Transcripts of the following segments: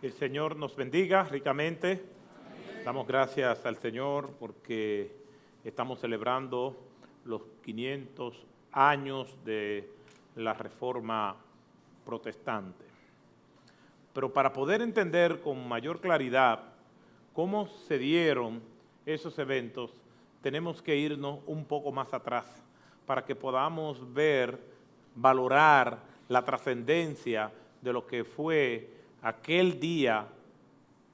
El Señor nos bendiga ricamente. Damos gracias al Señor porque estamos celebrando los 500 años de la Reforma Protestante. Pero para poder entender con mayor claridad cómo se dieron esos eventos, tenemos que irnos un poco más atrás para que podamos ver, valorar la trascendencia de lo que fue aquel día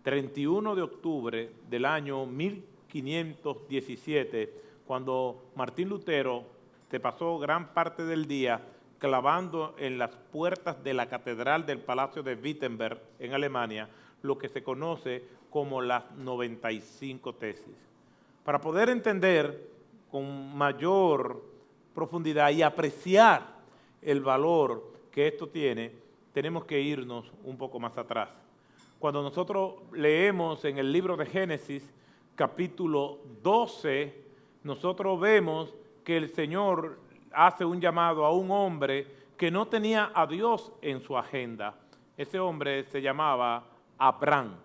31 de octubre del año 1517, cuando Martín Lutero se pasó gran parte del día clavando en las puertas de la catedral del Palacio de Wittenberg en Alemania lo que se conoce como las 95 tesis. Para poder entender con mayor profundidad y apreciar el valor que esto tiene, tenemos que irnos un poco más atrás. Cuando nosotros leemos en el libro de Génesis, capítulo 12, nosotros vemos que el Señor hace un llamado a un hombre que no tenía a Dios en su agenda. Ese hombre se llamaba Abraham.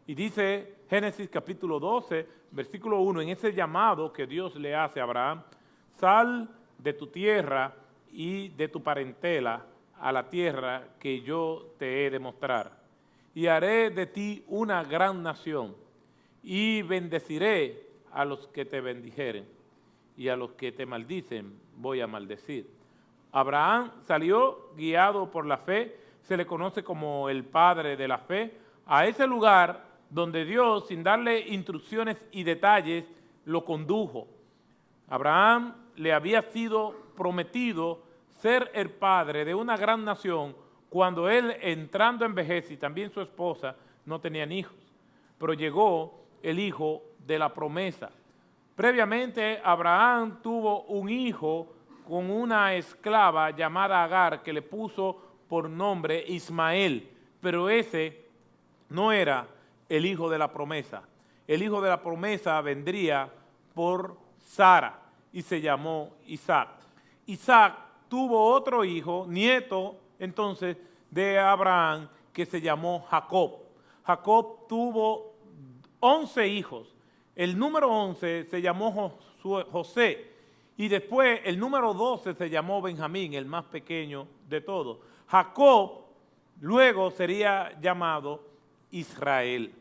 Y dice Génesis capítulo 12, versículo 1, en ese llamado que Dios le hace a Abraham: sal de tu tierra y de tu parentela a la tierra que yo te he de mostrar, y haré de ti una gran nación, y bendeciré a los que te bendijeren, y a los que te maldicen voy a maldecir. Abraham salió guiado por la fe, se le conoce como el padre de la fe, a ese lugar donde Dios, sin darle instrucciones y detalles, lo condujo. Abraham le había sido prometido ser el padre de una gran nación cuando él, entrando en vejez, y también su esposa, no tenían hijos. Pero llegó el hijo de la promesa. Previamente, Abraham tuvo un hijo con una esclava llamada Agar, que le puso por nombre Ismael, pero ese no era el hijo de la promesa. El hijo de la promesa vendría por Sara y se llamó Isaac. Isaac tuvo otro hijo, nieto entonces de Abraham, que se llamó Jacob. Jacob tuvo 11 hijos. El número 11 se llamó José, y después el número 12 se llamó Benjamín, el más pequeño de todos. Jacob luego sería llamado Israel.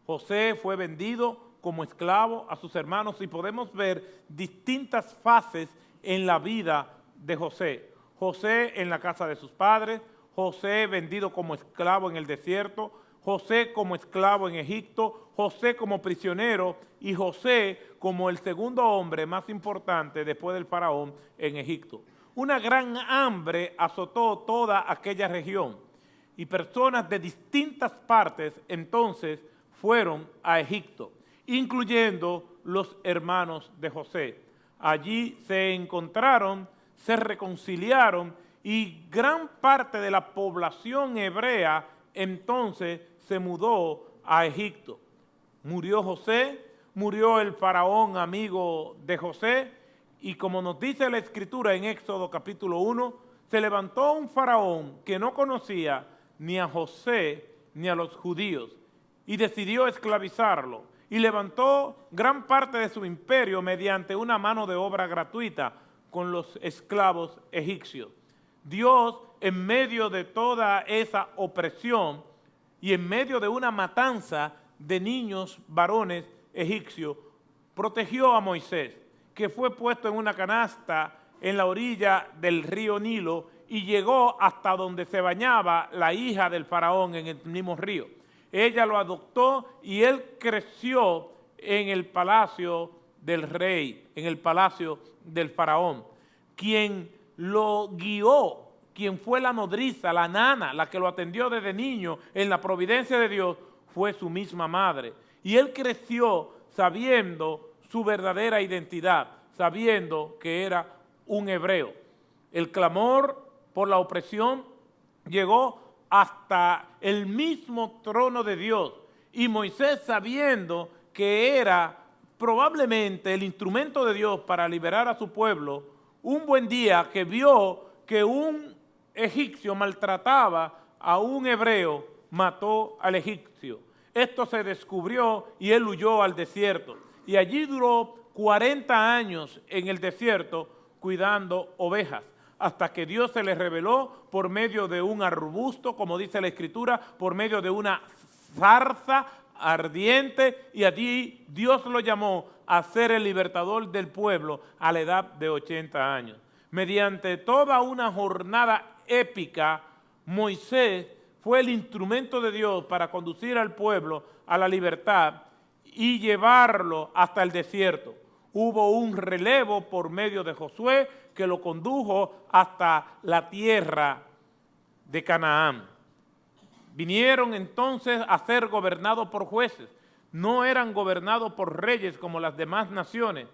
José fue vendido como esclavo a sus hermanos, y podemos ver distintas fases en la vida de José. José en la casa de sus padres, José vendido como esclavo en el desierto, José como esclavo en Egipto, José como prisionero y José como el segundo hombre más importante después del faraón en Egipto. Una gran hambre azotó toda aquella región y personas de distintas partes entonces fueron a Egipto, incluyendo los hermanos de José. Allí se encontraron, se reconciliaron, y gran parte de la población hebrea entonces se mudó a Egipto. Murió José, murió el faraón amigo de José, y como nos dice la Escritura en Éxodo capítulo 1, se levantó un faraón que no conocía ni a José ni a los judíos, y decidió esclavizarlo, y levantó gran parte de su imperio mediante una mano de obra gratuita con los esclavos egipcios. Dios, en medio de toda esa opresión y en medio de una matanza de niños varones egipcios, protegió a Moisés, que fue puesto en una canasta en la orilla del río Nilo y llegó hasta donde se bañaba la hija del faraón en el mismo río. Ella lo adoptó y él creció en el palacio del rey, en el palacio del faraón. Quien lo guió, quien fue la nodriza, la nana, la que lo atendió desde niño en la providencia de Dios, fue su misma madre. Y él creció sabiendo su verdadera identidad, sabiendo que era un hebreo. El clamor por la opresión llegó hasta el mismo trono de Dios, y Moisés, sabiendo que era probablemente el instrumento de Dios para liberar a su pueblo, un buen día que vio que un egipcio maltrataba a un hebreo, mató al egipcio. Esto se descubrió y él huyó al desierto. Y allí duró 40 años en el desierto cuidando ovejas, hasta que Dios se le reveló por medio de un arbusto, como dice la Escritura, por medio de una zarza ardiente, y allí Dios lo llamó a ser el libertador del pueblo a la edad de 80 años. Mediante toda una jornada épica, Moisés fue el instrumento de Dios para conducir al pueblo a la libertad y llevarlo hasta el desierto. Hubo un relevo por medio de Josué que lo condujo hasta la tierra de Canaán. Vinieron entonces a ser gobernados por jueces. No eran gobernados por reyes como las demás naciones.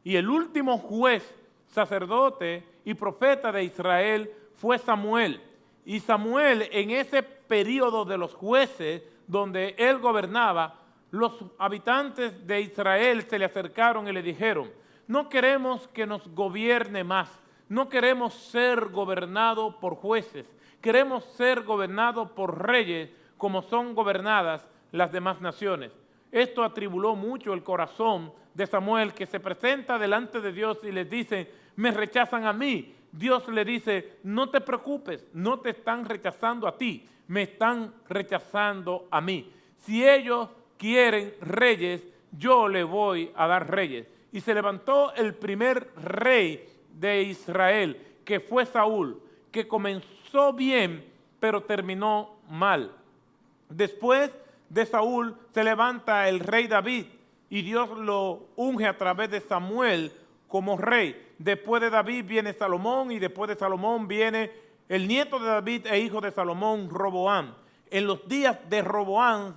Y el último juez, sacerdote y profeta de Israel fue Samuel. Y Samuel, en ese periodo de los jueces donde él gobernaba, los habitantes de Israel se le acercaron y le dijeron: no queremos que nos gobierne más, no queremos ser gobernados por jueces, queremos ser gobernados por reyes como son gobernadas las demás naciones. Esto atribuló mucho el corazón de Samuel, que se presenta delante de Dios y les dice: me rechazan a mí. Dios le dice: no te preocupes, no te están rechazando a ti, me están rechazando a mí. Si ellos quieren reyes, yo le voy a dar reyes. Y se levantó el primer rey de Israel, que fue Saúl, que comenzó bien, pero terminó mal. Después de Saúl se levanta el rey David, y Dios lo unge a través de Samuel como rey. Después de David viene Salomón, y después de Salomón viene el nieto de David e hijo de Salomón, Roboam. En los días de Roboam,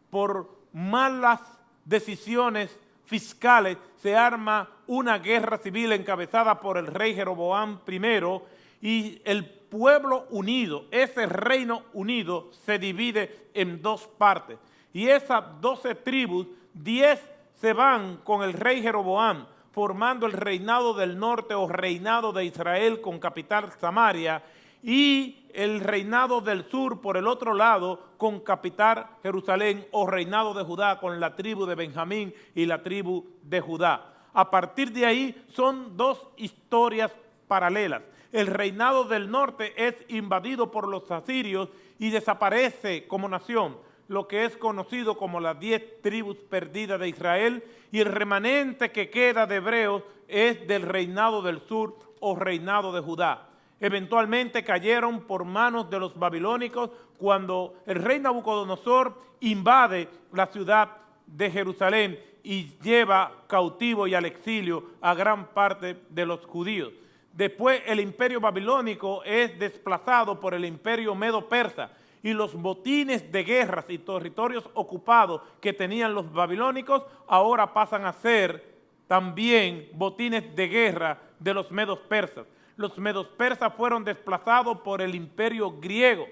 por malas decisiones fiscales, se arma una guerra civil encabezada por el rey Jeroboam I, y el pueblo unido, ese reino unido, se divide en dos partes. Y esas 12 tribus, 10 se van con el rey Jeroboam, formando el reinado del norte o reinado de Israel con capital Samaria, y el reinado del sur por el otro lado con capital Jerusalén, o reinado de Judá con la tribu de Benjamín y la tribu de Judá. A partir de ahí son dos historias paralelas. El reinado del norte es invadido por los asirios y desaparece como nación, lo que es conocido como las 10 tribus perdidas de Israel, y el remanente que queda de hebreos es del reinado del sur o reinado de Judá. Eventualmente cayeron por manos de los babilónicos cuando el rey Nabucodonosor invade la ciudad de Jerusalén y lleva cautivo y al exilio a gran parte de los judíos. Después el imperio babilónico es desplazado por el imperio medo-persa, y los botines de guerras y territorios ocupados que tenían los babilónicos ahora pasan a ser también botines de guerra de los medos persas. Los medos persas fueron desplazados por el imperio griego,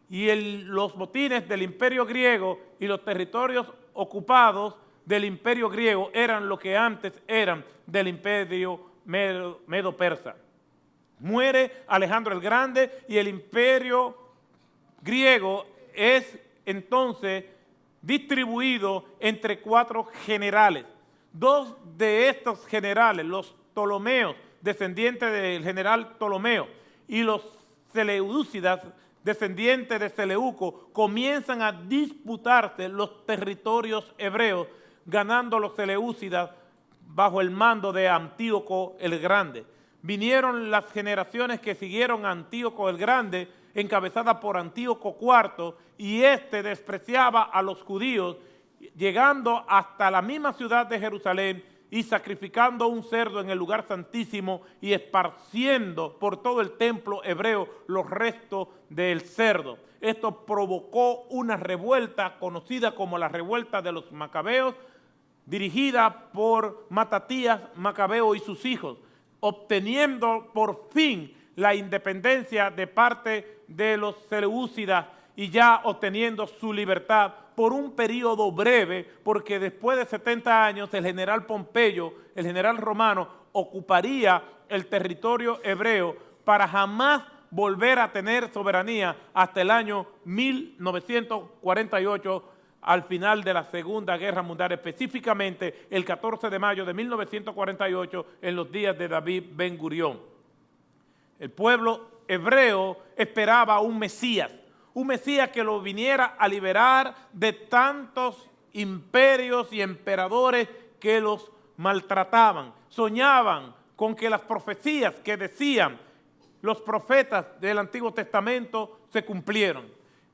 y los botines del imperio griego y los territorios ocupados del imperio griego eran lo que antes eran del imperio medo-persa. Muere Alejandro el Grande y el imperio griego es entonces distribuido entre 4 generales. 2 de estos generales, los Ptolomeos, descendientes del general Ptolomeo, y los Seleucidas, descendientes de Seleuco, comienzan a disputarse los territorios hebreos, ganando los Seleucidas bajo el mando de Antíoco el Grande. Vinieron las generaciones que siguieron a Antíoco el Grande, encabezada por Antíoco IV, y este despreciaba a los judíos, llegando hasta la misma ciudad de Jerusalén y sacrificando un cerdo en el lugar santísimo y esparciendo por todo el templo hebreo los restos del cerdo. Esto provocó una revuelta conocida como la revuelta de los macabeos, dirigida por Matatías Macabeo y sus hijos, obteniendo por fin la independencia de parte de los seleucidas y ya obteniendo su libertad por un periodo breve, porque después de 70 años el general Pompeyo, el general romano, ocuparía el territorio hebreo para jamás volver a tener soberanía hasta el año 1948, al final de la Segunda Guerra Mundial, específicamente el 14 de mayo de 1948, en los días de David Ben Gurión. El pueblo hebreo esperaba un Mesías que lo viniera a liberar de tantos imperios y emperadores que los maltrataban. Soñaban con que las profecías que decían los profetas del Antiguo Testamento se cumplieron.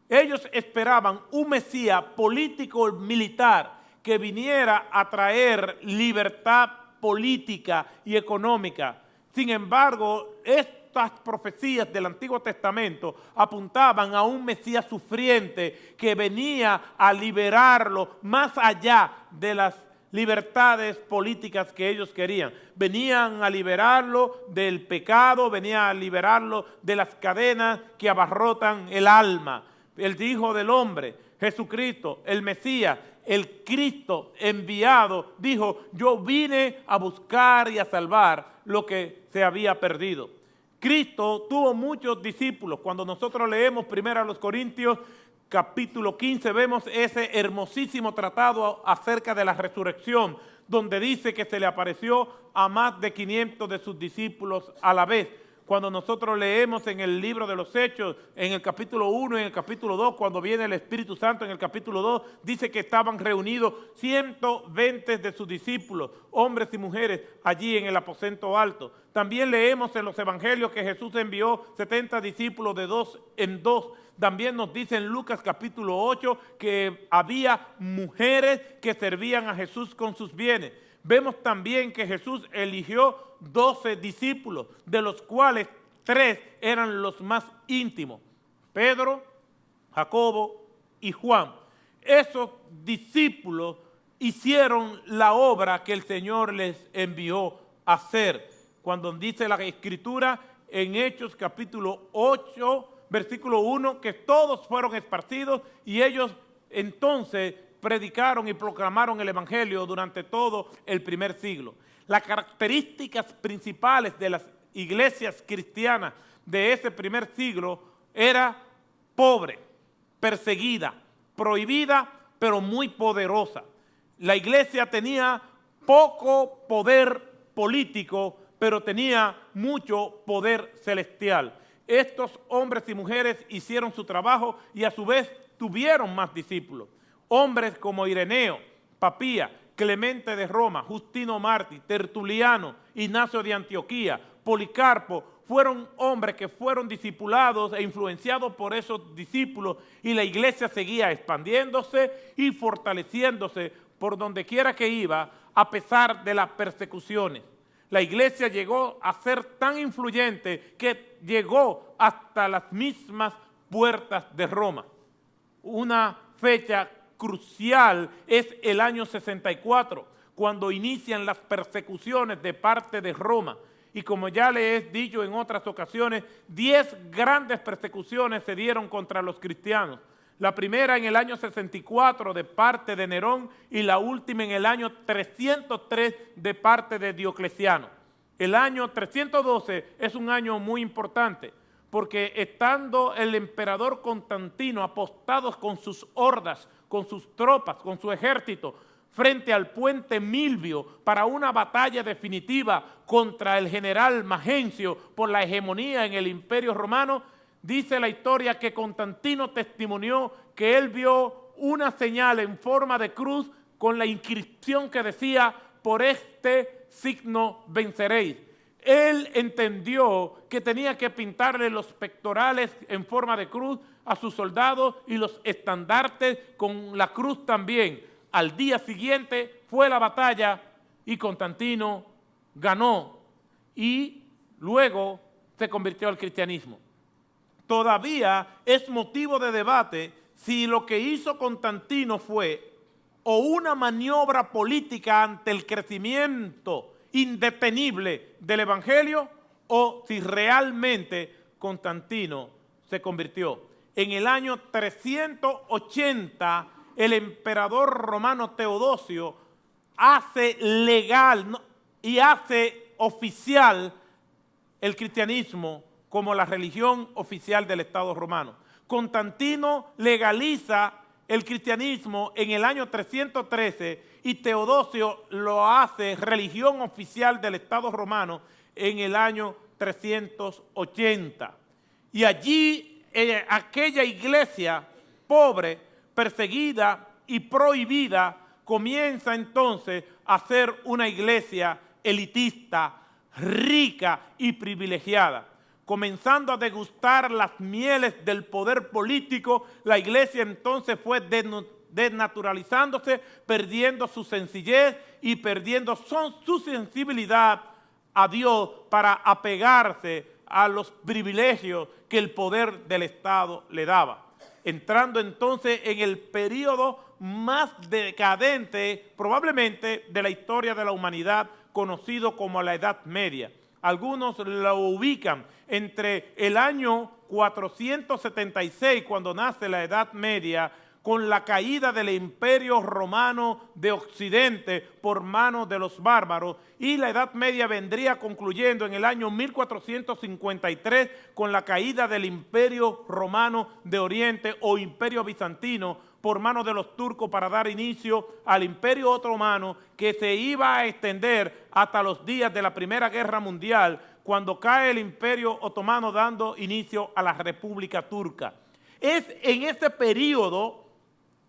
Ellos esperaban un Mesías político militar que viniera a traer libertad política y económica. Sin embargo, estas profecías del Antiguo Testamento apuntaban a un Mesías sufriente que venía a liberarlo más allá de las libertades políticas que ellos querían. Venían a liberarlo del pecado, venían a liberarlo de las cadenas que abarrotan el alma. El Hijo del Hombre, Jesucristo, el Mesías, el Cristo enviado, dijo: yo vine a buscar y a salvar lo que se había perdido. Cristo tuvo muchos discípulos. Cuando nosotros leemos 1 Corintios capítulo 15, vemos ese hermosísimo tratado acerca de la resurrección, donde dice que se le apareció a más de 500 de sus discípulos a la vez. Cuando nosotros leemos en el libro de los Hechos, en el capítulo 1 y en el capítulo 2, cuando viene el Espíritu Santo en el capítulo 2, dice que estaban reunidos 120 de sus discípulos, hombres y mujeres, allí en el aposento alto. También leemos en los evangelios que Jesús envió 70 discípulos de dos en dos. También nos dice en Lucas capítulo 8 que había mujeres que servían a Jesús con sus bienes. Vemos también que Jesús eligió 12 discípulos, de los cuales 3 eran los más íntimos: Pedro, Jacobo y Juan. Esos discípulos hicieron la obra que el Señor les envió a hacer. Cuando dice la Escritura en Hechos capítulo 8, versículo 1, que todos fueron esparcidos y ellos entonces predicaron y proclamaron el Evangelio durante todo el primer siglo. Las características principales de las iglesias cristianas de ese primer siglo era pobre, perseguida, prohibida, pero muy poderosa. La iglesia tenía poco poder político, pero tenía mucho poder celestial. Estos hombres y mujeres hicieron su trabajo y a su vez tuvieron más discípulos. Hombres como Ireneo, Papía, Clemente de Roma, Justino Mártir, Tertuliano, Ignacio de Antioquía, Policarpo, fueron hombres que fueron discipulados e influenciados por esos discípulos, y la iglesia seguía expandiéndose y fortaleciéndose por donde quiera que iba, a pesar de las persecuciones. La iglesia llegó a ser tan influyente que llegó hasta las mismas puertas de Roma. Una fecha crucial es el año 64, cuando inician las persecuciones de parte de Roma. Y como ya les he dicho en otras ocasiones, 10 grandes persecuciones se dieron contra los cristianos. La primera en el año 64 de parte de Nerón y la última en el año 303 de parte de Diocleciano. El año 312 es un año muy importante, porque estando el emperador Constantino apostados con sus hordas, con sus tropas, con su ejército, frente al puente Milvio para una batalla definitiva contra el general Magencio por la hegemonía en el Imperio Romano, dice la historia que Constantino testimonió que él vio una señal en forma de cruz con la inscripción que decía: por este signo venceréis. Él entendió que tenía que pintarle los pectorales en forma de cruz a sus soldados y los estandartes con la cruz también. Al día siguiente fue la batalla y Constantino ganó y luego se convirtió al cristianismo. Todavía es motivo de debate si lo que hizo Constantino fue o una maniobra política ante el crecimiento indetenible del Evangelio, o si realmente Constantino se convirtió. En el año 380, el emperador romano Teodosio hace legal y hace oficial el cristianismo como la religión oficial del Estado romano. Constantino legaliza el cristianismo en el año 313 y Teodosio lo hace religión oficial del Estado romano en el año 380. Y allí aquella iglesia pobre, perseguida y prohibida comienza entonces a ser una iglesia elitista, rica y privilegiada. Comenzando a degustar las mieles del poder político, la iglesia entonces fue desnaturalizándose, perdiendo su sencillez y perdiendo su sensibilidad a Dios para apegarse a los privilegios que el poder del Estado le daba. Entrando entonces en el periodo más decadente, probablemente, de la historia de la humanidad, conocido como la Edad Media. Algunos lo ubican entre el año 476, cuando nace la Edad Media, con la caída del Imperio Romano de Occidente por manos de los bárbaros, y la Edad Media vendría concluyendo en el año 1453 con la caída del Imperio Romano de Oriente o Imperio Bizantino por manos de los turcos para dar inicio al Imperio Otomano, que se iba a extender hasta los días de la Primera Guerra Mundial, cuando cae el Imperio Otomano dando inicio a la República Turca. Es en este periodo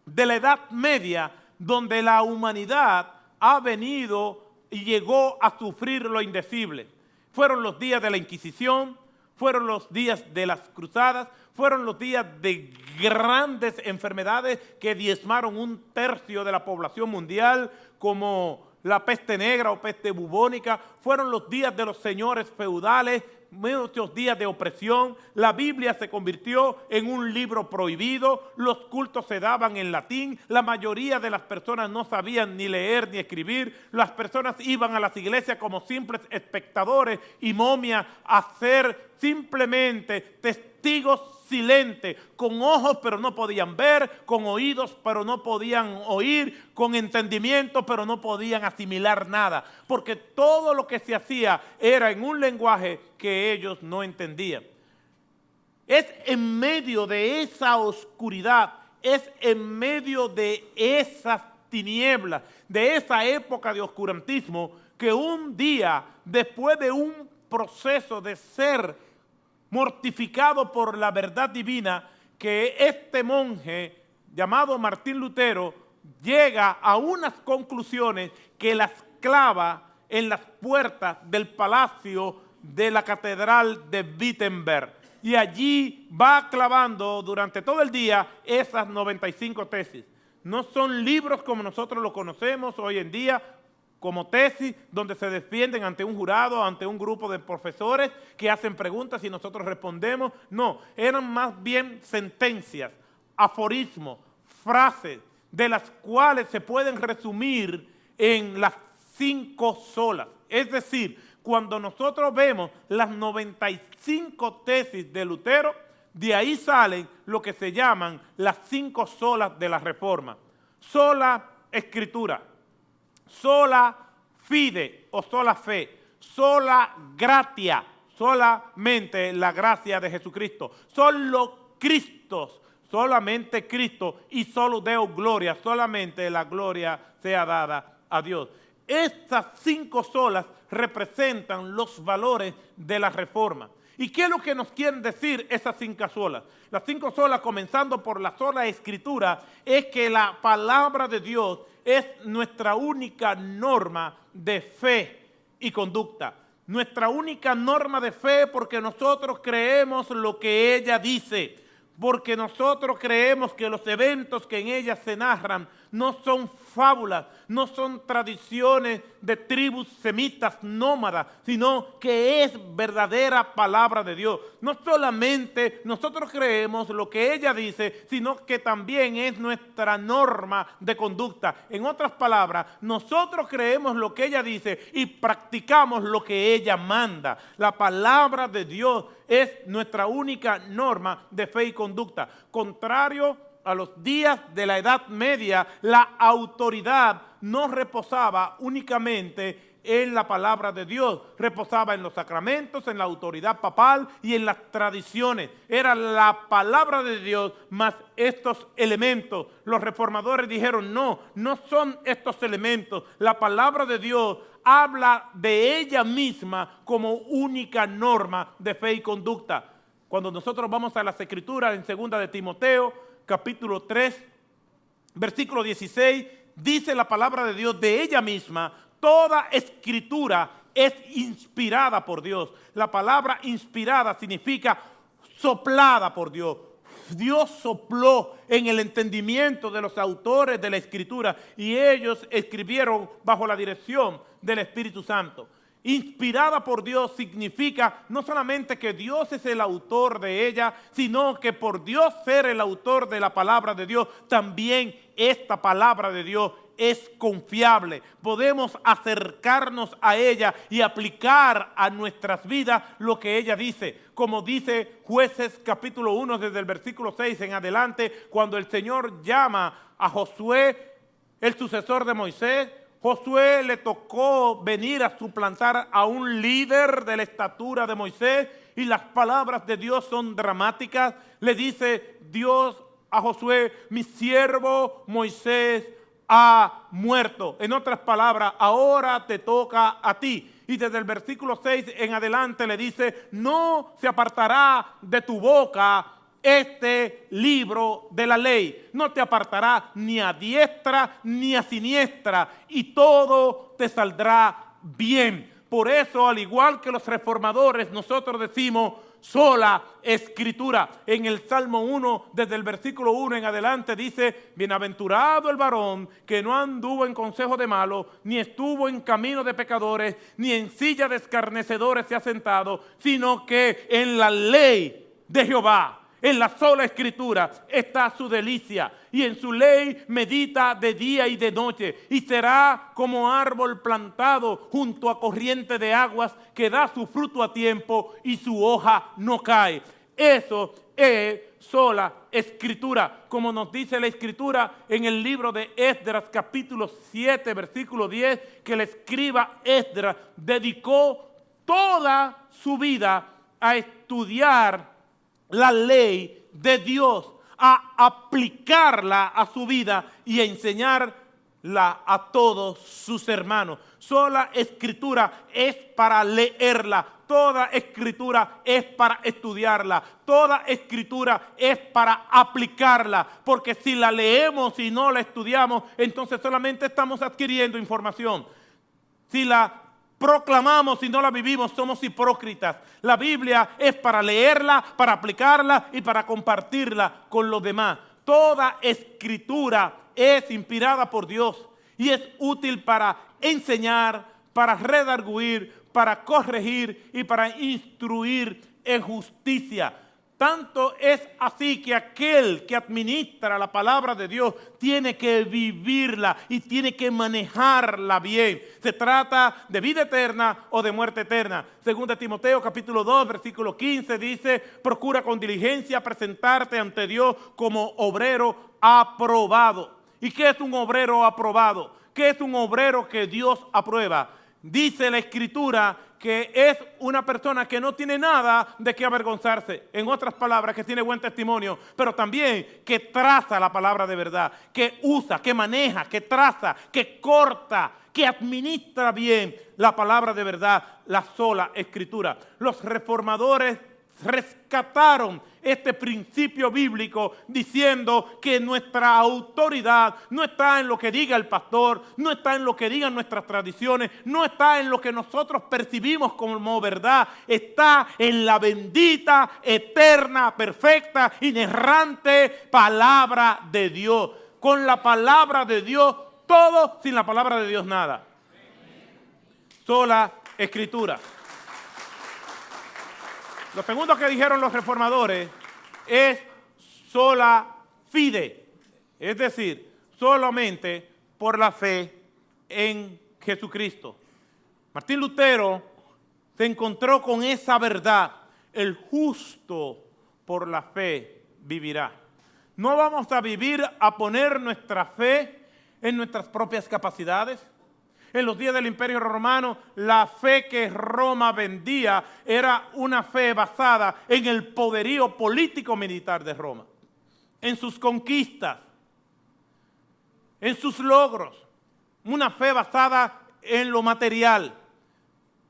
de la Edad Media donde la humanidad ha venido y llegó a sufrir lo indecible. Fueron los días de la Inquisición, fueron los días de las cruzadas, fueron los días de grandes enfermedades que diezmaron 1/3 de la población mundial, como la peste negra o peste bubónica. Fueron los días de los señores feudales, muchos días de opresión. La Biblia se convirtió en un libro prohibido, los cultos se daban en latín, la mayoría de las personas no sabían ni leer ni escribir, las personas iban a las iglesias como simples espectadores y momias a ser simplemente testigos silentes, con ojos pero no podían ver, con oídos pero no podían oír, con entendimiento pero no podían asimilar nada, porque todo lo que se hacía era en un lenguaje que ellos no entendían. Es en medio de esa oscuridad, es en medio de esas tinieblas, de esa época de oscurantismo, que un día, después de un proceso de ser mortificado por la verdad divina, que este monje llamado Martín Lutero llega a unas conclusiones que las clava en las puertas del palacio de la catedral de Wittenberg, y allí va clavando durante todo el día esas 95 tesis. No son libros como nosotros los conocemos hoy en día, como tesis donde se defienden ante un jurado, ante un grupo de profesores que hacen preguntas y nosotros respondemos. No, eran más bien sentencias, aforismos, frases, de las cuales se pueden resumir en las 5 solas. Es decir, cuando nosotros vemos las 95 tesis de Lutero, de ahí salen lo que se llaman las 5 solas de la Reforma. Sola Escritura, sola fide o sola fe, sola gratia, solamente la gracia de Jesucristo, solo Cristo, solamente Cristo, y solo Deo gloria, solamente la gloria sea dada a Dios. Estas 5 solas representan los valores de la Reforma. ¿Y qué es lo que nos quieren decir esas 5 solas? Las 5 solas, comenzando por la sola Escritura, es que la palabra de Dios es nuestra única norma de fe y conducta. Nuestra única norma de fe, porque nosotros creemos lo que ella dice, porque nosotros creemos que los eventos que en ella se narran no son fábulas, no son tradiciones de tribus semitas nómadas, sino que es verdadera palabra de Dios. No solamente nosotros creemos lo que ella dice, sino que también es nuestra norma de conducta. En otras palabras, nosotros creemos lo que ella dice y practicamos lo que ella manda. La palabra de Dios es nuestra única norma de fe y conducta. Contrario a los días de la Edad Media, la autoridad no reposaba únicamente en la palabra de Dios, reposaba en los sacramentos, en la autoridad papal y en las tradiciones. Era la palabra de Dios más estos elementos. Los reformadores dijeron, no son estos elementos. La palabra de Dios habla de ella misma como única norma de fe y conducta. Cuando nosotros vamos a las Escrituras en 2 de Timoteo, capítulo 3, versículo 16, dice la palabra de Dios de ella misma, toda escritura es inspirada por Dios. La palabra inspirada significa soplada por Dios. Dios sopló en el entendimiento de los autores de la Escritura y ellos escribieron bajo la dirección del Espíritu Santo. Inspirada por Dios significa no solamente que Dios es el autor de ella, sino que por Dios ser el autor de la palabra de Dios, también esta palabra de Dios es confiable. Podemos acercarnos a ella y aplicar a nuestras vidas lo que ella dice. Como dice Jueces capítulo 1 desde el versículo 6 en adelante, cuando el Señor llama a Josué, el sucesor de Moisés. Josué le tocó venir a suplantar a un líder de la estatura de Moisés y las palabras de Dios son dramáticas. Le dice Dios a Josué, mi siervo Moisés ha muerto. En otras palabras, ahora te toca a ti. Y desde el versículo 6 en adelante le dice, no se apartará de tu boca este libro de la ley, no te apartará ni a diestra ni a siniestra, y todo te saldrá bien. Por eso, al igual que los reformadores, nosotros decimos sola escritura. En el Salmo 1, desde el versículo 1 en adelante, dice, bienaventurado el varón que no anduvo en consejo de malos, ni estuvo en camino de pecadores, ni en silla de escarnecedores se ha sentado, sino que en la ley de Jehová, en la sola escritura está su delicia, y en su ley medita de día y de noche, y será como árbol plantado junto a corriente de aguas, que da su fruto a tiempo y su hoja no cae. Eso es sola escritura, como nos dice la escritura en el libro de Esdras capítulo 7 versículo 10, que el escriba Esdras dedicó toda su vida a estudiar la ley de Dios, a aplicarla a su vida y a enseñarla a todos sus hermanos. Sola escritura es para leerla, toda escritura es para estudiarla, toda escritura es para aplicarla, porque si la leemos y no la estudiamos, entonces solamente estamos adquiriendo información. Si la proclamamos y no la vivimos, somos hipócritas. La Biblia es para leerla, para aplicarla y para compartirla con los demás. Toda escritura es inspirada por Dios y es útil para enseñar, para redarguir, para corregir y para instruir en justicia. Tanto es así que aquel que administra la palabra de Dios tiene que vivirla y tiene que manejarla bien. Se trata de vida eterna o de muerte eterna. Según de Timoteo capítulo 2 versículo 15 dice, procura con diligencia presentarte ante Dios como obrero aprobado. ¿Y qué es un obrero aprobado? ¿Qué es un obrero que Dios aprueba? Dice la Escritura que es una persona que no tiene nada de qué avergonzarse. En otras palabras, que tiene buen testimonio, pero también que traza la palabra de verdad, que usa, que maneja, que traza, que corta, que administra bien la palabra de verdad, la sola escritura. Los reformadores rescataron este principio bíblico diciendo que nuestra autoridad no está en lo que diga el pastor, no está en lo que digan nuestras tradiciones, no está en lo que nosotros percibimos como verdad, está en la bendita, eterna, perfecta, inerrante palabra de Dios. Con la palabra de Dios todo, sin la palabra de Dios nada. Sola escritura. Lo segundo que dijeron los reformadores es sola fide, es decir, solamente por la fe en Jesucristo. Martín Lutero se encontró con esa verdad, el justo por la fe vivirá. No vamos a vivir a poner nuestra fe en nuestras propias capacidades, En los días del Imperio Romano, la fe que Roma vendía era una fe basada en el poderío político-militar de Roma, en sus conquistas, en sus logros, una fe basada en lo material.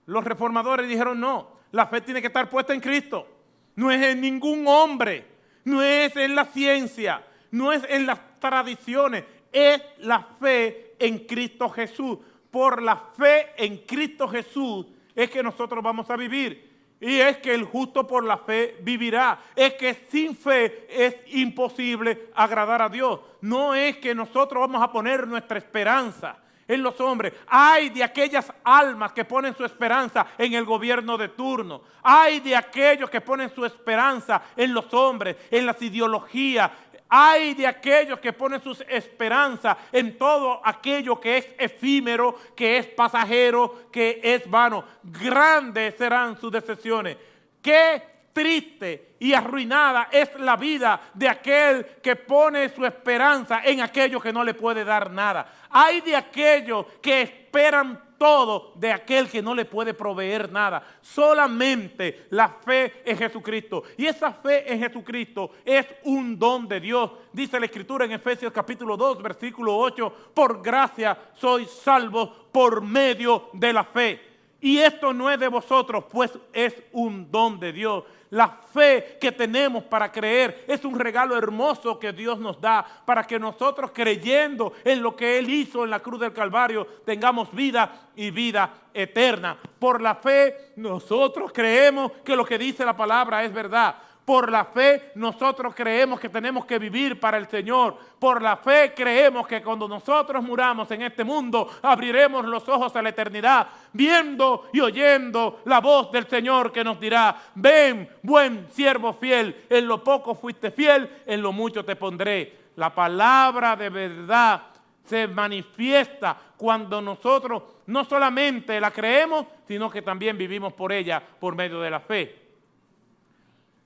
Los reformadores dijeron, no, la fe tiene que estar puesta en Cristo, no es en ningún hombre, no es en la ciencia, no es en las tradiciones, es la fe en Cristo Jesús. Por la fe en Cristo Jesús es que nosotros vamos a vivir. Y es que el justo por la fe vivirá. Es que sin fe es imposible agradar a Dios. No es que nosotros vamos a poner nuestra esperanza en los hombres. Ay de aquellas almas que ponen su esperanza en el gobierno de turno. Ay de aquellos que ponen su esperanza en los hombres, en las ideologías. Ay de aquellos que ponen sus esperanzas en todo aquello que es efímero, que es pasajero, que es vano. Grandes serán sus decepciones. Qué triste y arruinada es la vida de aquel que pone su esperanza en aquello que no le puede dar nada. Ay de aquellos que esperan todo de aquel que no le puede proveer nada. Solamente la fe en Jesucristo. Y esa fe en Jesucristo es un don de Dios. Dice la Escritura en Efesios capítulo 2, versículo 8, por gracia sois salvos por medio de la fe. Y esto no es de vosotros, pues es un don de Dios. La fe que tenemos para creer es un regalo hermoso que Dios nos da para que nosotros, creyendo en lo que Él hizo en la cruz del Calvario, tengamos vida y vida eterna. Por la fe nosotros creemos que lo que dice la palabra es verdad. Por la fe nosotros creemos que tenemos que vivir para el Señor. Por la fe creemos que cuando nosotros muramos en este mundo, abriremos los ojos a la eternidad, viendo y oyendo la voz del Señor que nos dirá, ven, buen siervo fiel, en lo poco fuiste fiel, en lo mucho te pondré. La palabra de verdad se manifiesta cuando nosotros no solamente la creemos, sino que también vivimos por ella por medio de la fe.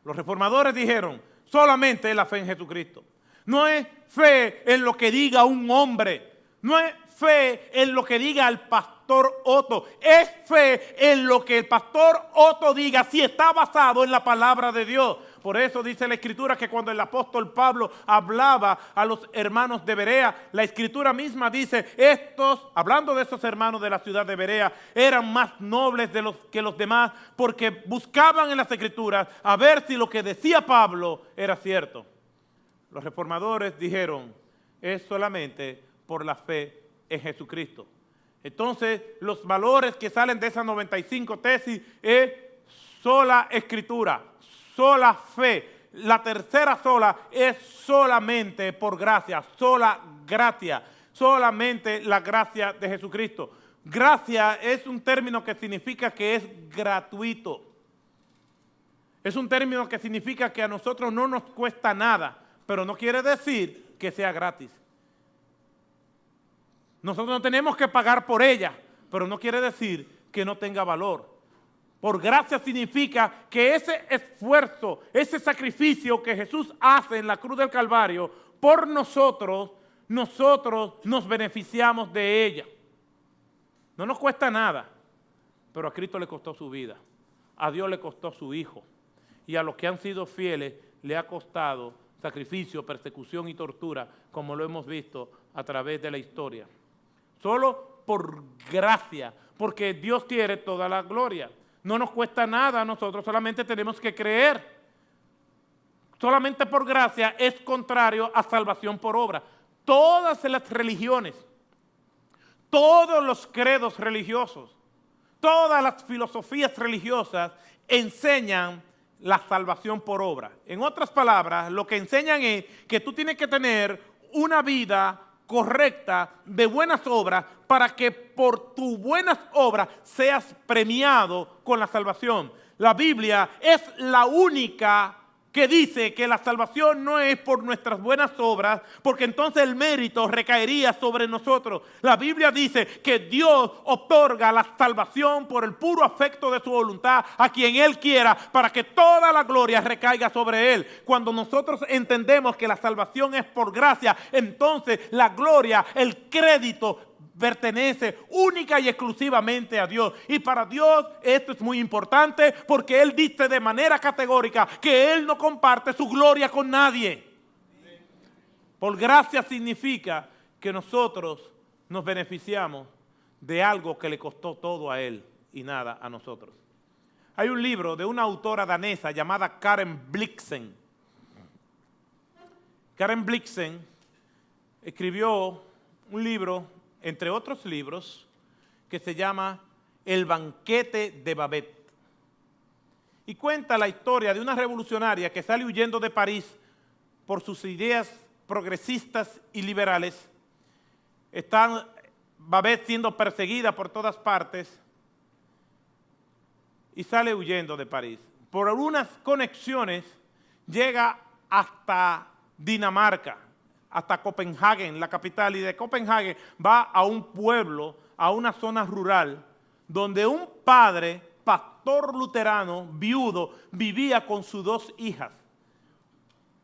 Los reformadores dijeron, solamente es la fe en Jesucristo. No es fe en lo que diga un hombre. No es fe en lo que diga el pastor Otto. Es fe en lo que el pastor Otto diga, si está basado en la palabra de Dios. Por eso dice la Escritura que cuando el apóstol Pablo hablaba a los hermanos de Berea, la Escritura misma dice, estos, hablando de esos hermanos de la ciudad de Berea, eran más nobles que los demás porque buscaban en las Escrituras a ver si lo que decía Pablo era cierto. Los reformadores dijeron, es solamente por la fe en Jesucristo. Entonces, los valores que salen de esas 95 tesis es sola Escritura, sola fe. La tercera sola es solamente por gracia, sola gracia, solamente la gracia de Jesucristo. Gracia es un término que significa que es gratuito. Es un término que significa que a nosotros no nos cuesta nada, pero no quiere decir que sea gratis. Nosotros no tenemos que pagar por ella, pero no quiere decir que no tenga valor. Por gracia significa que ese esfuerzo, ese sacrificio que Jesús hace en la cruz del Calvario, por nosotros nos beneficiamos de ella. No nos cuesta nada, pero a Cristo le costó su vida, a Dios le costó su Hijo, y a los que han sido fieles le ha costado sacrificio, persecución y tortura, como lo hemos visto a través de la historia. Solo por gracia, porque Dios quiere toda la gloria. No nos cuesta nada a nosotros, solamente tenemos que creer. Solamente por gracia es contrario a salvación por obra. Todas las religiones, todos los credos religiosos, todas las filosofías religiosas enseñan la salvación por obra. En otras palabras, lo que enseñan es que tú tienes que tener una vida correcta de buenas obras para que por tus buenas obras seas premiado con la salvación. La Biblia es la única que dice que la salvación no es por nuestras buenas obras, porque entonces el mérito recaería sobre nosotros. La Biblia dice que Dios otorga la salvación por el puro afecto de su voluntad a quien Él quiera, para que toda la gloria recaiga sobre Él. Cuando nosotros entendemos que la salvación es por gracia, entonces la gloria, el crédito pertenece única y exclusivamente a Dios. Y para Dios esto es muy importante porque Él dice de manera categórica que Él no comparte su gloria con nadie. Por gracia significa que nosotros nos beneficiamos de algo que le costó todo a Él y nada a nosotros. Hay un libro de una autora danesa llamada Karen Blixen. Karen Blixen escribió un libro, entre otros libros, que se llama El banquete de Babette. Y cuenta la historia de una revolucionaria que sale huyendo de París por sus ideas progresistas y liberales. Está Babette siendo perseguida por todas partes y sale huyendo de París. Por algunas conexiones llega hasta Dinamarca, hasta Copenhague, la capital, y de Copenhague va a un pueblo, a una zona rural, donde un padre, pastor luterano, viudo, vivía con sus dos hijas.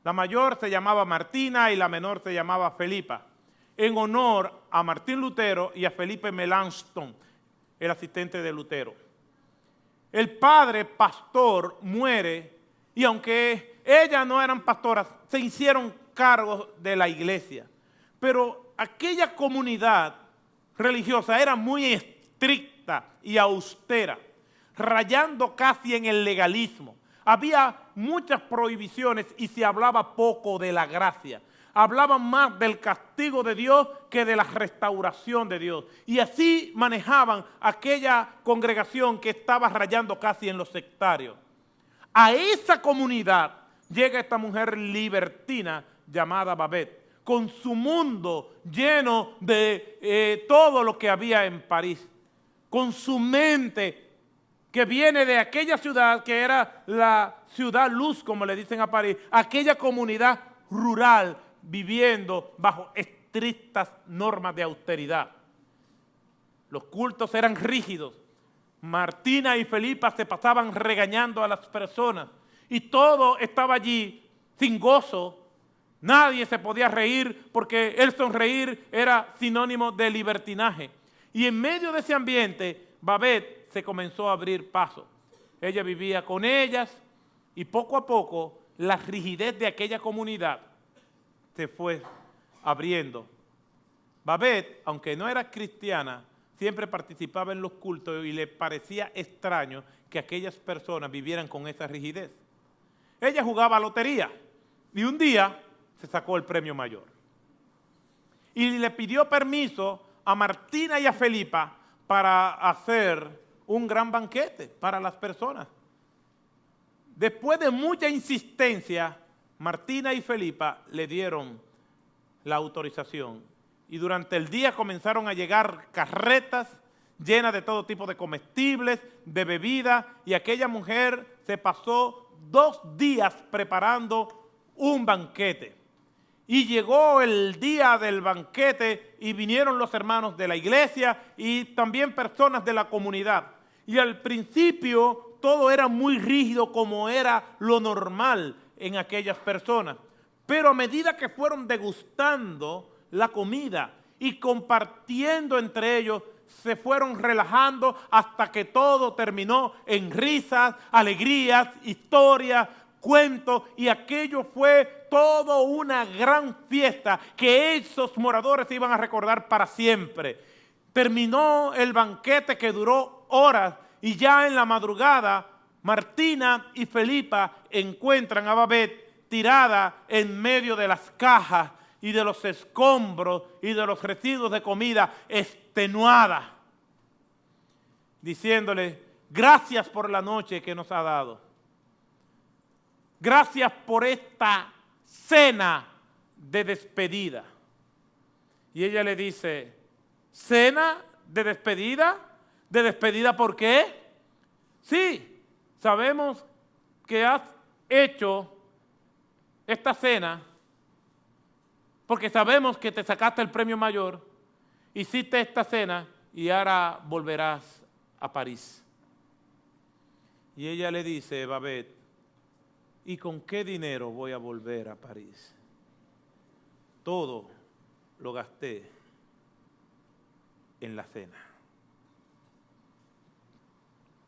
La mayor se llamaba Martina y la menor se llamaba Felipa, en honor a Martín Lutero y a Felipe Melanchthon, el asistente de Lutero. El padre pastor muere y aunque ellas no eran pastoras, se hicieron cargo de la iglesia. Pero aquella comunidad religiosa era muy estricta y austera, rayando casi en el legalismo. Había muchas prohibiciones y se hablaba poco de la gracia. Hablaban más del castigo de Dios que de la restauración de Dios. Y así manejaban aquella congregación que estaba rayando casi en los sectarios. A esa comunidad llega esta mujer libertina llamada Babette, con su mundo lleno de todo lo que había en París, con su mente que viene de aquella ciudad que era la ciudad luz, como le dicen a París, aquella comunidad rural viviendo bajo estrictas normas de austeridad. Los cultos eran rígidos. Martina y Felipa se pasaban regañando a las personas y todo estaba allí sin gozo. Nadie se podía reír porque el sonreír era sinónimo de libertinaje. Y en medio de ese ambiente, Babette se comenzó a abrir paso. Ella vivía con ellas y poco a poco la rigidez de aquella comunidad se fue abriendo. Babette, aunque no era cristiana, siempre participaba en los cultos y le parecía extraño que aquellas personas vivieran con esa rigidez. Ella jugaba a lotería y un día se sacó el premio mayor. Y le pidió permiso a Martina y a Felipa para hacer un gran banquete para las personas. Después de mucha insistencia, Martina y Felipa le dieron la autorización y durante el día comenzaron a llegar carretas llenas de todo tipo de comestibles, de bebida, y aquella mujer se pasó 2 días preparando un banquete. Y llegó el día del banquete y vinieron los hermanos de la iglesia y también personas de la comunidad. Y al principio todo era muy rígido como era lo normal en aquellas personas. Pero a medida que fueron degustando la comida y compartiendo entre ellos, se fueron relajando hasta que todo terminó en risas, alegrías, historias, cuentos, y aquello fue todo una gran fiesta que esos moradores iban a recordar para siempre. Terminó el banquete que duró horas y ya en la madrugada Martina y Felipa encuentran a Babette tirada en medio de las cajas y de los escombros y de los residuos de comida, extenuada, diciéndole: gracias por la noche que nos ha dado. Gracias por esta cena de despedida. Y ella le dice: ¿cena de despedida? ¿De despedida por qué? Sí, sabemos que has hecho esta cena porque sabemos que te sacaste el premio mayor, hiciste esta cena y ahora volverás a París. Y ella le dice: Babette, ¿y con qué dinero voy a volver a París? Todo lo gasté en la cena.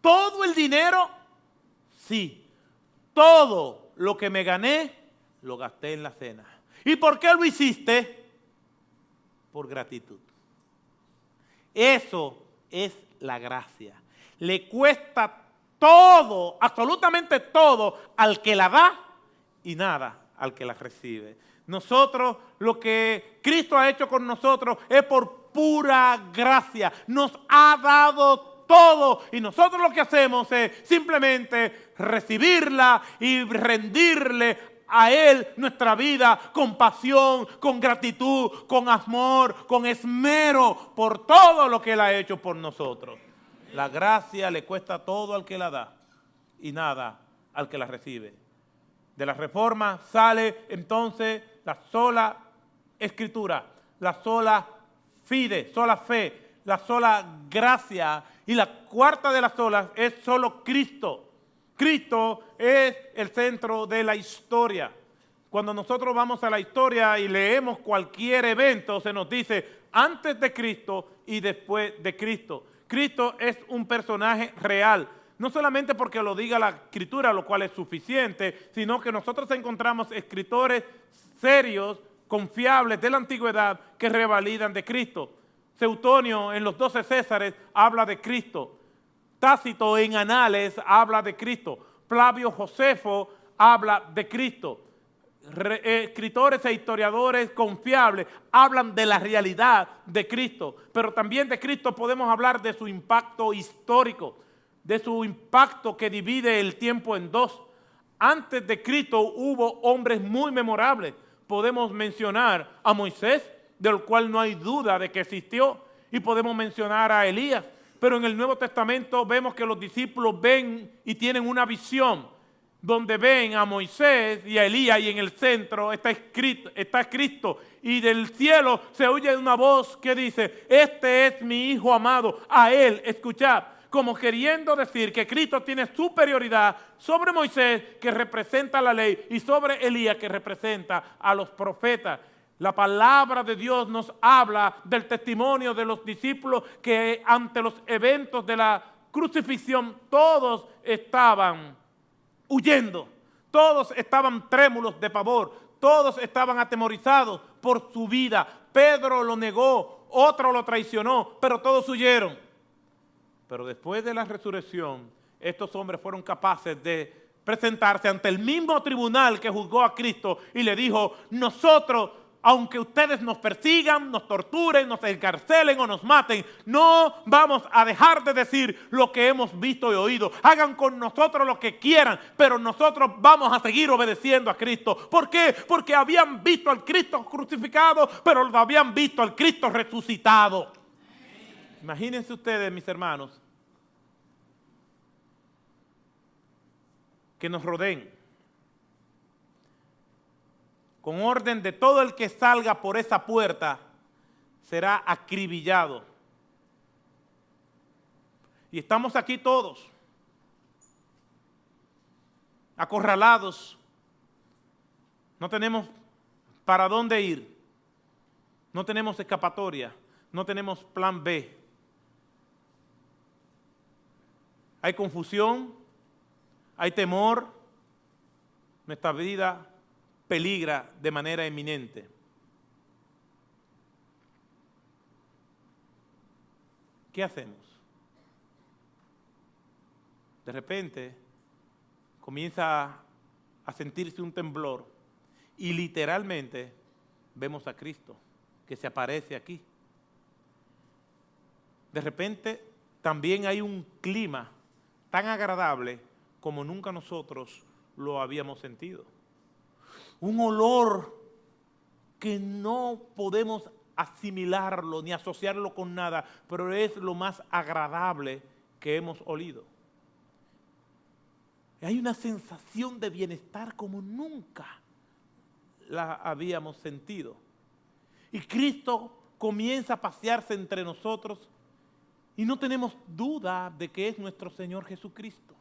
¿Todo el dinero? Sí. Todo lo que me gané, lo gasté en la cena. ¿Y por qué lo hiciste? Por gratitud. Eso es la gracia. Le cuesta todo, absolutamente todo, al que la da y nada al que la recibe. Nosotros, lo que Cristo ha hecho con nosotros es por pura gracia. Nos ha dado todo y nosotros lo que hacemos es simplemente recibirla y rendirle a Él nuestra vida con pasión, con gratitud, con amor, con esmero por todo lo que Él ha hecho por nosotros. La gracia le cuesta todo al que la da y nada al que la recibe. De la Reforma sale entonces la sola Escritura, la sola fide, sola fe, la sola gracia, y la cuarta de las solas es solo Cristo. Cristo es el centro de la historia. Cuando nosotros vamos a la historia y leemos cualquier evento, se nos dice antes de Cristo y después de Cristo. Cristo es un personaje real, no solamente porque lo diga la Escritura, lo cual es suficiente, sino que nosotros encontramos escritores serios, confiables de la antigüedad que revalidan de Cristo. Seutonio en los 12 Césares habla de Cristo. Tácito en Anales habla de Cristo. Flavio Josefo habla de Cristo. Escritores e historiadores confiables hablan de la realidad de Cristo, pero también de Cristo podemos hablar de su impacto histórico, de su impacto que divide el tiempo en dos. Antes de Cristo hubo hombres muy memorables. Podemos mencionar a Moisés, del cual no hay duda de que existió, y podemos mencionar a Elías, pero en el Nuevo Testamento vemos que los discípulos ven y tienen una visión donde ven a Moisés y a Elías y en el centro está Cristo, y del cielo se oye una voz que dice: este es mi Hijo amado, a Él escuchad, como queriendo decir que Cristo tiene superioridad sobre Moisés, que representa la ley, y sobre Elías, que representa a los profetas. La palabra de Dios nos habla del testimonio de los discípulos que ante los eventos de la crucifixión todos estaban huyendo, todos estaban trémulos de pavor, todos estaban atemorizados por su vida. Pedro lo negó, otro lo traicionó, pero todos huyeron. Pero después de la resurrección, estos hombres fueron capaces de presentarse ante el mismo tribunal que juzgó a Cristo y le dijo: nosotros, aunque ustedes nos persigan, nos torturen, nos encarcelen o nos maten, no vamos a dejar de decir lo que hemos visto y oído. Hagan con nosotros lo que quieran, pero nosotros vamos a seguir obedeciendo a Cristo. ¿Por qué? Porque habían visto al Cristo crucificado, pero lo habían visto al Cristo resucitado. Imagínense ustedes, mis hermanos, que nos rodeen con orden de todo el que salga por esa puerta será acribillado. Y estamos aquí todos, acorralados, no tenemos para dónde ir, no tenemos escapatoria, no tenemos plan B. Hay confusión, hay temor, nuestra vida peligra de manera inminente. ¿Qué hacemos? De repente comienza a sentirse un temblor y literalmente vemos a Cristo que se aparece aquí. De repente también hay un clima tan agradable como nunca nosotros lo habíamos sentido. Un olor que no podemos asimilarlo ni asociarlo con nada, pero es lo más agradable que hemos olido. Hay una sensación de bienestar como nunca la habíamos sentido. Y Cristo comienza a pasearse entre nosotros y no tenemos duda de que es nuestro Señor Jesucristo.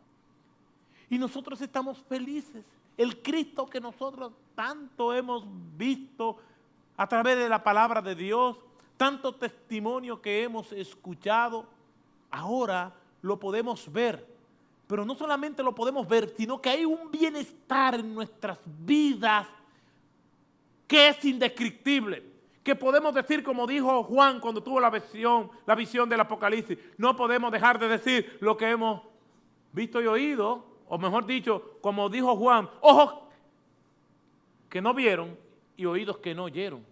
Y nosotros estamos felices. El Cristo que nosotros tanto hemos visto a través de la palabra de Dios, tanto testimonio que hemos escuchado, ahora lo podemos ver. Pero no solamente lo podemos ver, sino que hay un bienestar en nuestras vidas que es indescriptible. Que podemos decir, como dijo Juan cuando tuvo la visión del Apocalipsis, no podemos dejar de decir lo que hemos visto y oído, o mejor dicho, como dijo Juan, ojos que no vieron y oídos que no oyeron.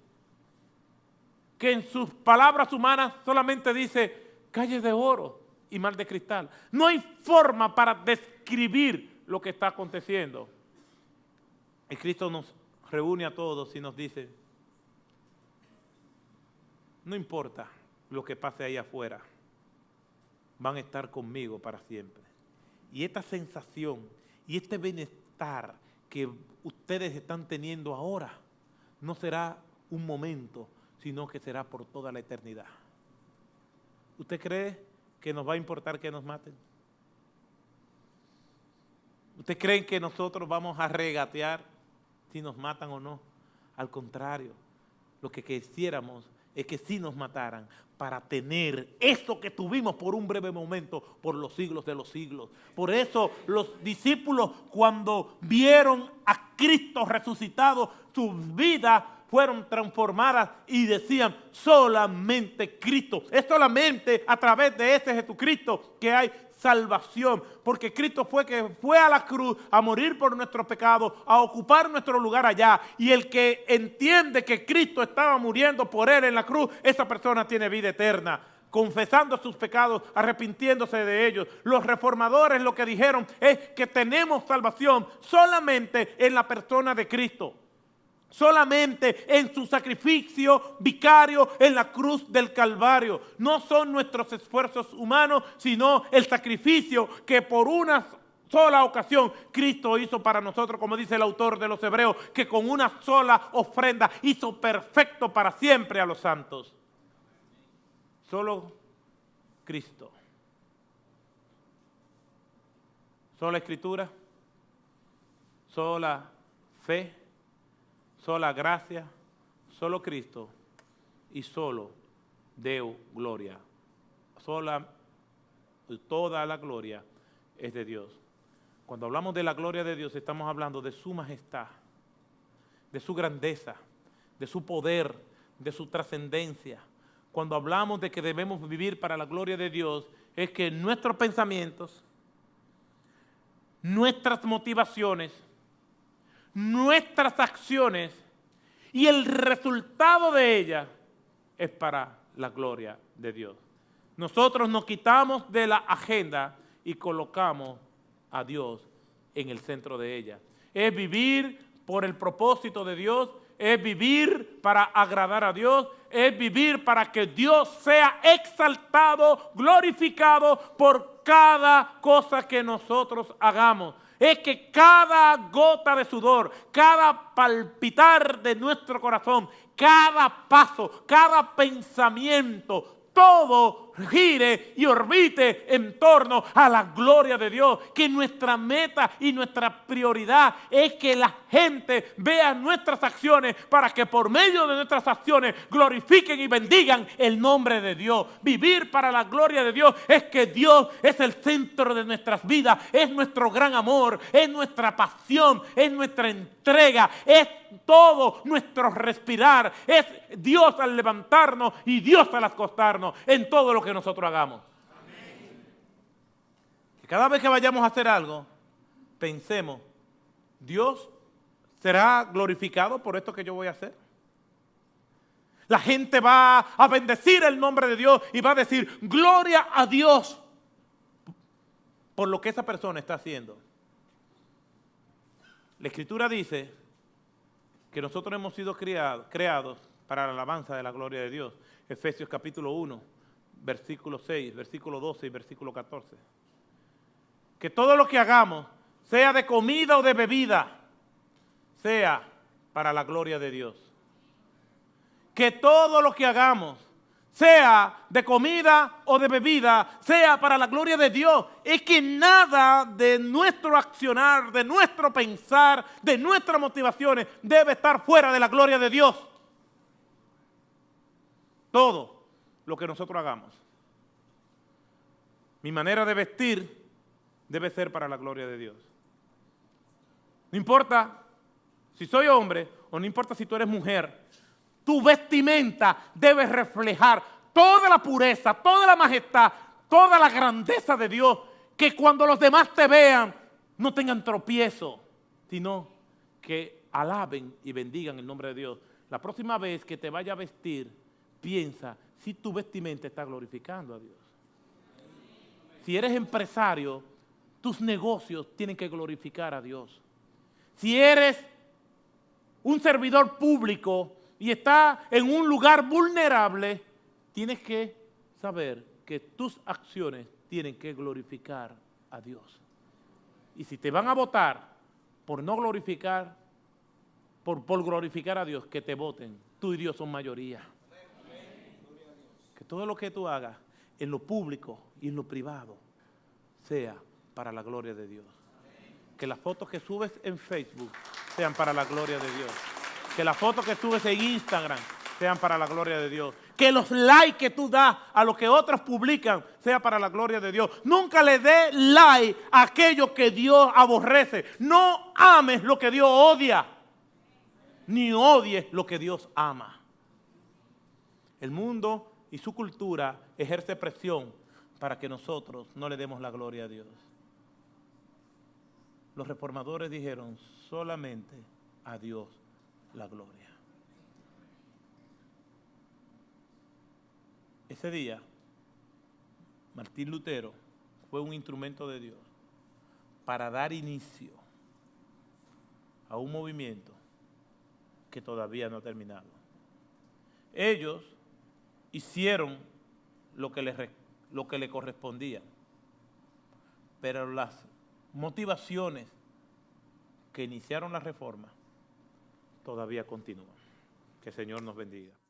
Que en sus palabras humanas solamente dice calles de oro y mar de cristal. No hay forma para describir lo que está aconteciendo. Y Cristo nos reúne a todos y nos dice, no importa lo que pase ahí afuera, van a estar conmigo para siempre. Y esta sensación y este bienestar que ustedes están teniendo ahora no será un momento, sino que será por toda la eternidad. ¿Usted cree que nos va a importar que nos maten? ¿Usted cree que nosotros vamos a regatear si nos matan o no? Al contrario, lo que quisiéramos es que sí nos mataran para tener eso que tuvimos por un breve momento, por los siglos de los siglos. Por eso los discípulos, cuando vieron a Cristo resucitado, sus vidas fueron transformadas y decían, solamente Cristo. Es solamente a través de ese Jesucristo que hay salvación, porque Cristo fue a la cruz a morir por nuestros pecados, a ocupar nuestro lugar allá, y el que entiende que Cristo estaba muriendo por él en la cruz, esa persona tiene vida eterna, confesando sus pecados, arrepintiéndose de ellos. Los reformadores lo que dijeron es que tenemos salvación solamente en la persona de Cristo. Solamente en su sacrificio vicario en la cruz del Calvario. No son nuestros esfuerzos humanos, sino el sacrificio que por una sola ocasión Cristo hizo para nosotros, como dice el autor de los Hebreos, que con una sola ofrenda hizo perfecto para siempre a los santos. Solo Cristo. Sola Escritura, sola fe, sola gracia, solo Cristo y solo Deo gloria. Toda la gloria es de Dios. Cuando hablamos de la gloria de Dios, estamos hablando de su majestad, de su grandeza, de su poder, de su trascendencia. Cuando hablamos de que debemos vivir para la gloria de Dios, es que nuestros pensamientos, nuestras motivaciones, nuestras acciones y el resultado de ellas es para la gloria de Dios. Nosotros nos quitamos de la agenda y colocamos a Dios en el centro de ella. Es vivir por el propósito de Dios, es vivir para agradar a Dios, es vivir para que Dios sea exaltado, glorificado por cada cosa que nosotros hagamos. Es que cada gota de sudor, cada palpitar de nuestro corazón, cada paso, cada pensamiento, todo gire y orbite en torno a la gloria de Dios. Que nuestra meta y nuestra prioridad es que la gente vea nuestras acciones para que por medio de nuestras acciones glorifiquen y bendigan el nombre de Dios. Vivir para la gloria de Dios es que Dios es el centro de nuestras vidas, es nuestro gran amor, es nuestra pasión, es nuestra entrega, es todo nuestro respirar, es Dios al levantarnos y Dios al acostarnos en todo lo que nosotros hagamos. Amén. Que cada vez que vayamos a hacer algo, pensemos, Dios será glorificado por esto que yo voy a hacer. La gente va a bendecir el nombre de Dios y va a decir, gloria a Dios por lo que esa persona está haciendo. La Escritura dice que nosotros hemos sido creados para la alabanza de la gloria de Dios. Efesios capítulo 1, versículo 6, versículo 12 y versículo 14. Que todo lo que hagamos, sea de comida o de bebida, sea para la gloria de Dios. Que todo lo que hagamos, sea de comida o de bebida, sea para la gloria de Dios. Es que nada de nuestro accionar, de nuestro pensar, de nuestras motivaciones debe estar fuera de la gloria de Dios. todo lo que nosotros hagamos. Mi manera de vestir debe ser para la gloria de Dios. No importa si soy hombre o no importa si tú eres mujer, tu vestimenta debe reflejar toda la pureza, toda la majestad, toda la grandeza de Dios, que cuando los demás te vean no tengan tropiezo, sino que alaben y bendigan el nombre de Dios. La próxima vez que te vaya a vestir, piensa si tu vestimenta está glorificando a Dios. Si eres empresario, tus negocios tienen que glorificar a Dios. Si eres un servidor público y estás en un lugar vulnerable, tienes que saber que tus acciones tienen que glorificar a Dios. Y si te van a votar por no glorificar, por glorificar a Dios, que te voten. Tú y Dios son mayoría. Que todo lo que tú hagas en lo público y en lo privado sea para la gloria de Dios. Que las fotos que subes en Facebook sean para la gloria de Dios. Que las fotos que subes en Instagram sean para la gloria de Dios. Que los likes que tú das a lo que otros publican sea para la gloria de Dios. Nunca le dé like a aquello que Dios aborrece. No ames lo que Dios odia, ni odies lo que Dios ama. El mundo y su cultura ejerce presión para que nosotros no le demos la gloria a Dios. Los reformadores dijeron solamente a Dios la gloria. Ese día, Martín Lutero fue un instrumento de Dios para dar inicio a un movimiento que todavía no ha terminado. Ellos hicieron lo que le correspondía, pero las motivaciones que iniciaron la reforma todavía continúan. Que el Señor nos bendiga.